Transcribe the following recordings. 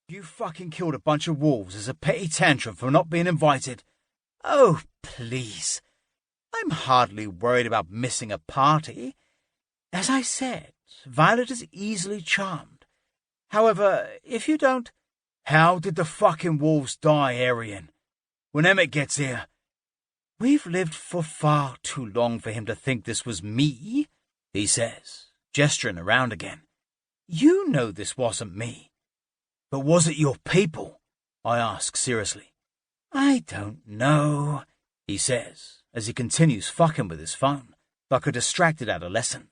You fucking killed a bunch of wolves as a petty tantrum for not being invited. Oh, please. I'm hardly worried about missing a party. As I said, Violet is easily charmed. However, if you don't... How did the fucking wolves die, Arian? When Emmett gets here... We've lived for far too long for him to think this was me, he says, gesturing around again. You know this wasn't me. But was it your people? I ask seriously. I don't know, he says, as he continues fucking with his phone, like a distracted adolescent.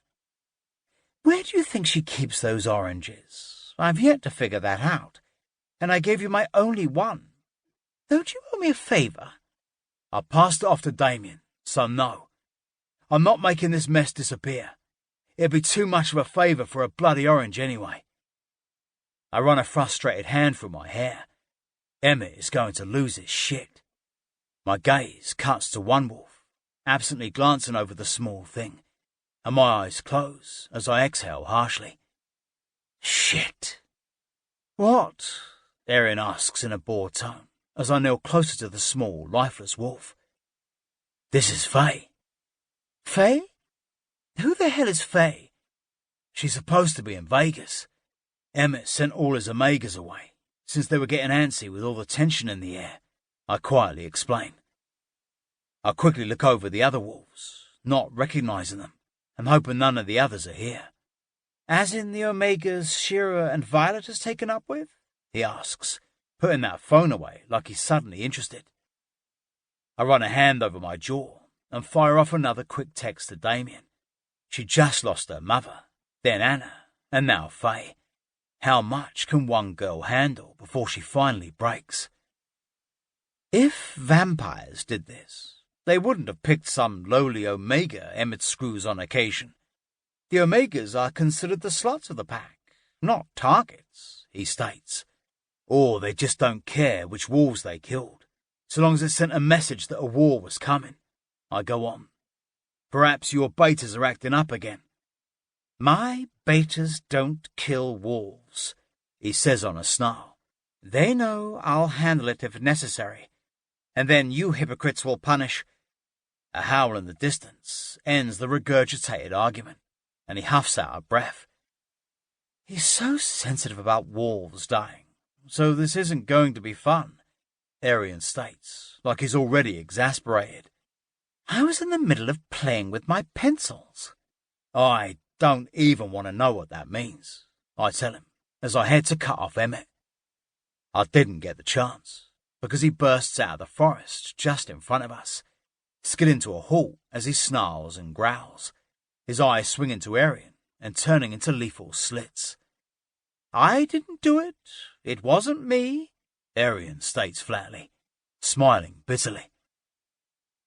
Where do you think she keeps those oranges? I've yet to figure that out, and I gave you my only one. Don't you owe me a favour? I passed it off to Damien, so no. I'm not making this mess disappear. It'd be too much of a favour for a bloody orange anyway. I run a frustrated hand through my hair. Emmett is going to lose his shit. My gaze cuts to one wolf, absently glancing over the small thing, and my eyes close as I exhale harshly. Shit. What? Arian asks in a bored tone, as I kneel closer to the small, lifeless wolf. This is Faye. Faye? Who the hell is Faye? She's supposed to be in Vegas. Emmett sent all his Omegas away, since they were getting antsy with all the tension in the air, I quietly explain. I quickly look over the other wolves, not recognizing them. I'm hoping none of the others are here. As in the Omegas Shira and Violet has taken up with? He asks, putting that phone away like he's suddenly interested. I run a hand over my jaw and fire off another quick text to Damien. She just lost her mother, then Anna, and now Faye. How much can one girl handle before she finally breaks? If vampires did this, they wouldn't have picked some lowly Omega Emmett screws on occasion. The Omegas are considered the sluts of the pack, not targets, he states. Or they just don't care which wolves they killed, so long as it sent a message that a war was coming. I go on. Perhaps your betas are acting up again. My betas don't kill wolves, he says on a snarl. They know I'll handle it if necessary, and then you hypocrites will punish. A howl in the distance ends the regurgitated argument, and he huffs out a breath. He's so sensitive about wolves dying, so this isn't going to be fun, Arian states, like he's already exasperated. I was in the middle of playing with my pencils. I don't even want to know what that means, I tell him, as I head to cut off Emmett. I didn't get the chance, because he bursts out of the forest just in front of us, skidding to a halt as he snarls and growls, his eyes swinging to Arian and turning into lethal slits. I didn't do it. It wasn't me, Arian states flatly, smiling bitterly.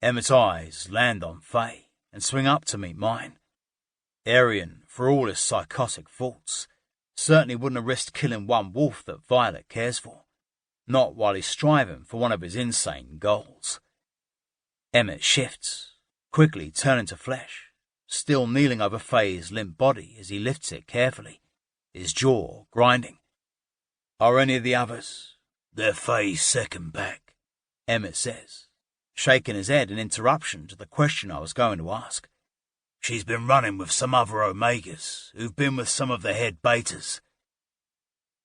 Emmett's eyes land on Faye and swing up to meet mine. Arian, for all his psychotic faults, certainly wouldn't have risked killing one wolf that Violet cares for, not while he's striving for one of his insane goals. Emmett shifts, quickly turning to flesh, still kneeling over Faye's limp body as he lifts it carefully, his jaw grinding. Are any of the others? They're Faye's second pack, Emmett says, shaking his head in interruption to the question I was going to ask. She's been running with some other Omegas who've been with some of the head betas.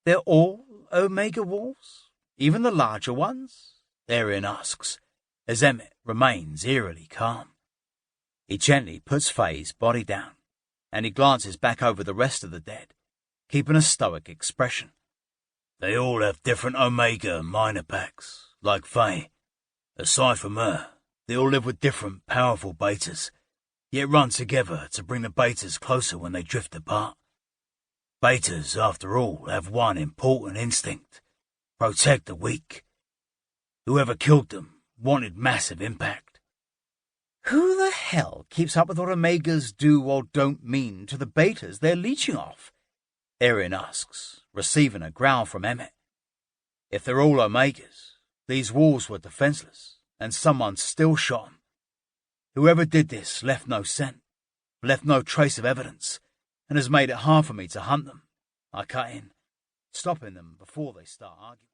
They're all Omega wolves? Even the larger ones? Arian asks, as Emmett remains eerily calm. He gently puts Faye's body down, and he glances back over the rest of the dead, keeping a stoic expression. They all have different Omega minor packs, like Faye. Aside from her, they all live with different powerful betas, yet run together to bring the betas closer when they drift apart. Betas, after all, have one important instinct: protect the weak. Whoever killed them wanted massive impact. Who the hell keeps up with what Omegas do or don't mean to the betas they're leeching off? Arian asks, receiving a growl from Emmett. If they're all Omegas, these wolves were defenseless, and someone still shot them. Whoever did this left no scent, left no trace of evidence, and has made it hard for me to hunt them. I cut in. stopping them before they start arguing.